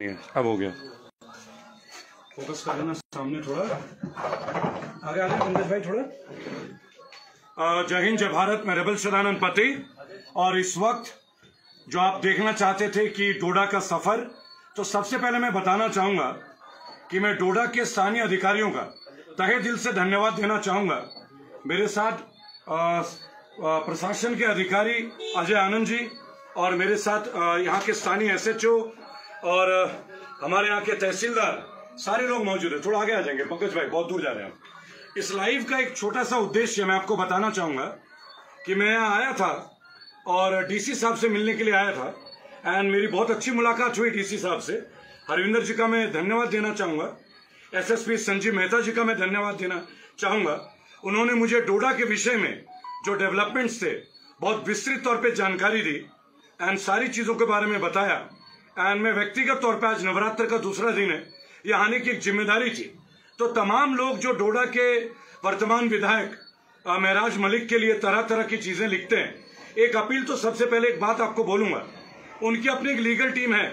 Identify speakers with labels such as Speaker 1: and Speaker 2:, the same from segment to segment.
Speaker 1: अब हो गया। फोकस कर लेना सामने थोड़ा आगे आगे पंकज भाई थोड़ा। जय हिंद जय भारत। मैं रेबल सदानंद पति और इस वक्त जो आप देखना चाहते थे कि डोडा का सफर, तो सबसे पहले मैं बताना चाहूंगा कि मैं डोडा के स्थानीय अधिकारियों का तहे दिल से धन्यवाद देना चाहूंगा। मेरे साथ प्रशासन के अधिकारी अजय आनंद जी और मेरे साथ यहाँ के स्थानीय एसएचओ और हमारे यहाँ के तहसीलदार सारे लोग मौजूद है। थोड़ा आगे आ जाएंगे पंकज भाई, बहुत दूर जा रहे हैं। इस लाइव का एक छोटा सा उद्देश्य मैं आपको बताना चाहूंगा कि मैं यहाँ आया था और डीसी साहब से मिलने के लिए आया था एंड मेरी बहुत अच्छी मुलाकात हुई डीसी साहब से। हरविंदर जी का मैं धन्यवाद देना चाहूंगा, एसएसपी संजीव मेहता जी का मैं धन्यवाद देना चाहूंगा। उन्होंने मुझे डोडा के विषय में जो डेवलपमेंट्स थे बहुत विस्तृत तौर पे जानकारी दी एंड सारी चीजों के बारे में बताया। एंड मैं व्यक्तिगत तौर पे, आज नवरात्र का दूसरा दिन है, यहाँ आने की एक जिम्मेदारी थी। तो तमाम लोग जो डोडा के वर्तमान विधायक महराज मलिक के लिए तरह तरह की चीजें लिखते हैं, एक अपील तो सबसे पहले एक बात आपको बोलूंगा, उनकी अपनी एक लीगल टीम है,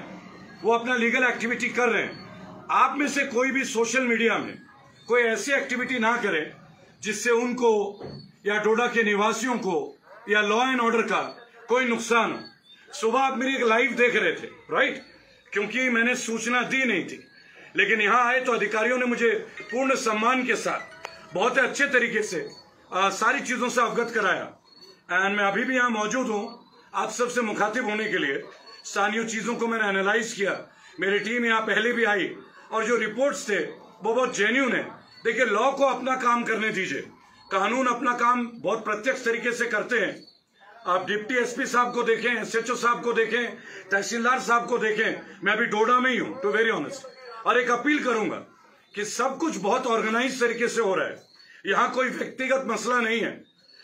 Speaker 1: वो अपना लीगल एक्टिविटी कर रहे हैं। आप में से कोई भी सोशल मीडिया में कोई ऐसी एक्टिविटी ना करे जिससे उनको या डोडा के निवासियों को या लॉ एंड ऑर्डर का कोई नुकसान हो। सुबह आप मेरी एक लाइव देख रहे थे, राइट? क्योंकि मैंने सूचना दी नहीं थी, लेकिन यहाँ आए तो अधिकारियों ने मुझे पूर्ण सम्मान के साथ बहुत अच्छे तरीके से सारी चीजों से अवगत कराया। एंड मैं अभी भी यहाँ मौजूद हूँ आप सबसे मुखातिब होने के लिए। स्थानीय चीजों को मैंने एनालाइज किया, मेरी टीम यहाँ पहले भी आई और जो रिपोर्ट्स थे वो बहुत जेन्युइन है। देखिए, लॉ को अपना काम करने दीजिए, कानून अपना काम बहुत प्रत्यक्ष तरीके से करते हैं। आप डिप्टी एसपी साहब को देखें, एसएचओ साहब को देखें, तहसीलदार साहब को देखें, मैं अभी डोडा में ही हूं टू वेरी ऑनेस्ट। और एक अपील करूंगा कि सब कुछ बहुत ऑर्गेनाइज तरीके से हो रहा है, यहाँ कोई व्यक्तिगत मसला नहीं है।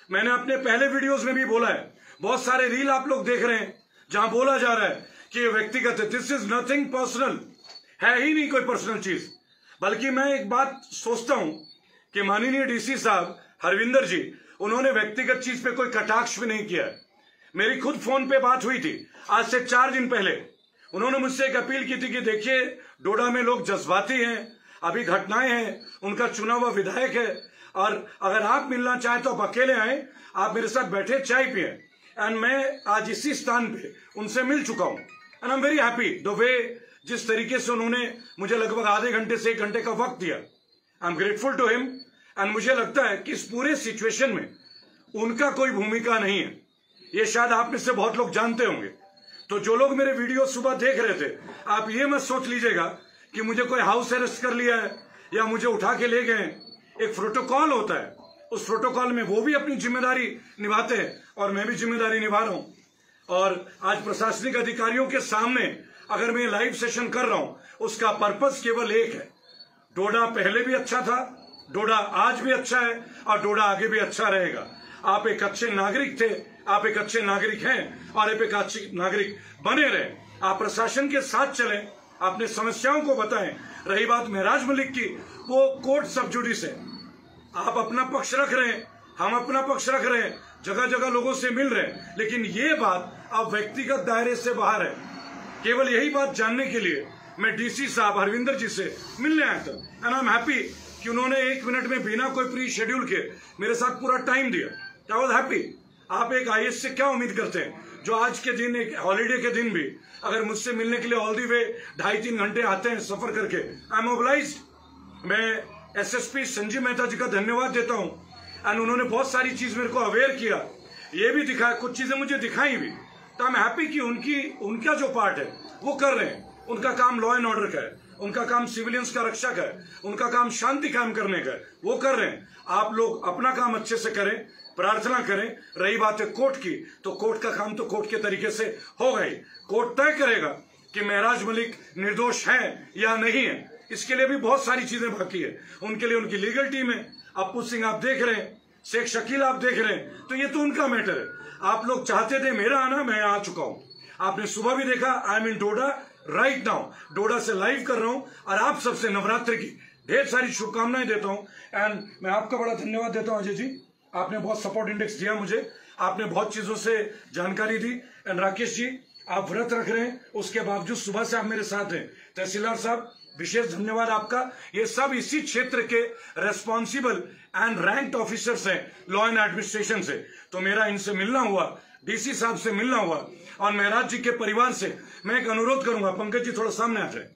Speaker 1: मैंने अपने पहले वीडियोस में भी बोला है, बहुत सारे रील आप लोग देख रहे हैं जहां बोला जा रहा है कि ये व्यक्तिगत है। दिस इज नथिंग पर्सनल, है ही नहीं कोई पर्सनल चीज। बल्कि मैं एक बात सोचता हूं कि माननीय डीसी साहब हरविंदर जी, उन्होंने व्यक्तिगत चीज पे कोई कटाक्ष भी नहीं किया है। मेरी खुद फोन पे बात हुई थी आज से 4 दिन पहले। उन्होंने मुझसे एक अपील की थी कि देखिए, डोडा में लोग जज्बाती हैं, अभी घटनाएं हैं, उनका चुना हुआ विधायक है, और अगर आप मिलना चाहें तो आप अकेले आए, आप मेरे साथ बैठे चाय पिए। एंड मैं आज इसी स्थान पे उनसे मिल चुका हूं and I am very happy the way, जिस तरीके से उन्होंने मुझे लगभग आधे घंटे से 1 घंटे का वक्त दिया। I am grateful to him and मुझे लगता है कि इस पूरे सिचुएशन में उनका कोई भूमिका नहीं है। ये शायद आप में से बहुत लोग जानते होंगे। तो जो लोग मेरे वीडियो सुबह देख रहे थे, आप ये मत सोच लीजिएगा कि मुझे कोई हाउस अरेस्ट कर लिया है या मुझे उठा के ले गए। एक प्रोटोकॉल होता है, उस प्रोटोकॉल में वो भी अपनी जिम्मेदारी निभाते हैं और मैं भी जिम्मेदारी निभा रहा हूं। और आज प्रशासनिक अधिकारियों के सामने अगर मैं लाइव सेशन कर रहा हूं, उसका पर्पस केवल एक है, डोडा पहले भी अच्छा था, डोडा आज भी अच्छा है और डोडा आगे भी अच्छा रहेगा। आप एक अच्छे नागरिक थे, आप एक अच्छे नागरिक हैं और आप एक अच्छे नागरिक बने रहे। आप प्रशासन के साथ चलें, अपने समस्याओं को बताएं। रही बात महराज मलिक की, वो कोर्ट सब जुडिस है, आप अपना पक्ष रख रहे हैं, हम अपना पक्ष रख रहे हैं, जगह जगह लोगों से मिल रहे हैं, लेकिन ये बात अब व्यक्तिगत दायरे से बाहर है। केवल यही बात जानने के लिए मैं डीसी साहब हरविंदर जी से मिलने आया था एंड आई एम हैप्पी कि उन्होंने 1 मिनट में बिना कोई प्री शेड्यूल के मेरे साथ पूरा टाइम दिया। I was happy. आप एक आईएएस से क्या उम्मीद करते हैं जो आज के दिन, एक हॉलीडे के दिन भी अगर मुझसे मिलने के लिए ऑल दी वे 2.5-3 घंटे आते हैं सफर करके। I am mobilised. मैं एसएसपी संजीव मेहता जी का धन्यवाद देता हूं एंड उन्होंने बहुत सारी चीज मेरे को अवेयर किया, ये भी दिखाया, कुछ चीजें मुझे दिखाई भी। तो आई एम हैप्पी कि उनका जो पार्ट है वो कर रहे हैं। उनका काम लॉ एंड ऑर्डर का है, उनका काम सिविलियंस का रक्षा का है, उनका काम शांति कायम करने का है, वो कर रहे हैं। आप लोग अपना काम अच्छे से करें, प्रार्थना करें। रही बात है कोर्ट की, तो कोर्ट का काम तो कोर्ट के तरीके से होगा ही। कोर्ट तय करेगा कि महराज मलिक निर्दोष है या नहीं है। इसके लिए भी बहुत सारी चीजें बाकी है, उनके लिए उनकी लीगल टीम है। अप्पू सिंह आप देख रहे हैं, शेख शकील आप देख रहे हैं, तो ये तो उनका मैटर है। आप लोग चाहते थे मेरा आना, मैं आ चुका हूं। आपने सुबह भी देखा, I am in Doda right now, Doda से लाइव कर रहा हूं और आप सबसे नवरात्रि की ढेर सारी शुभकामनाएं देता हूं। एंड मैं आपका बड़ा धन्यवाद देता हूं अजय जी, आपने बहुत सपोर्ट इंडेक्स दिया मुझे, आपने बहुत चीजों से जानकारी दी। एंड राकेश जी, आप व्रत रख रहे हैं, उसके बावजूद सुबह से आप मेरे साथ हैं। तहसीलदार साहब विशेष धन्यवाद आपका। ये सब इसी क्षेत्र के रेस्पॉन्सिबल एंड रैंक्ड ऑफिसर्स हैं लॉ एंड एडमिनिस्ट्रेशन से। तो मेरा इनसे मिलना हुआ, डीसी साहब से मिलना हुआ, और महराज जी के परिवार से मैं एक अनुरोध करूंगा, पंकज जी थोड़ा सामने आ जाए।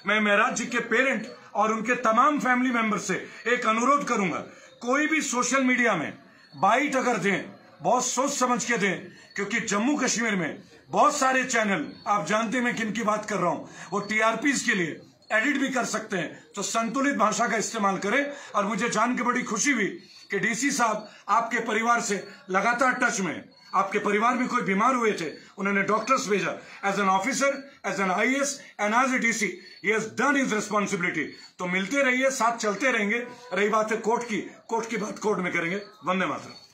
Speaker 1: मैं महराज जी के पेरेंट और उनके तमाम फैमिली मेंबर से एक अनुरोध करूंगा, कोई भी सोशल मीडिया में बाइट अगर दें, बहुत सोच समझ के दें, क्योंकि जम्मू कश्मीर में बहुत सारे चैनल, आप जानते हैं मैं किन की बात कर रहा हूं, वो टीआरपीज के लिए एडिट भी कर सकते हैं। तो संतुलित भाषा का इस्तेमाल करें। और मुझे जान के बड़ी खुशी हुई कि डीसी साहब आपके परिवार से लगातार टच में, आपके परिवार में कोई बीमार हुए थे, उन्होंने डॉक्टर्स भेजा। As an officer, as an IAS and as a DC, he has done his responsibility. तो मिलते रहिए, साथ चलते रहेंगे। रही बात है कोर्ट की बात कोर्ट में करेंगे। वंदे मातरम।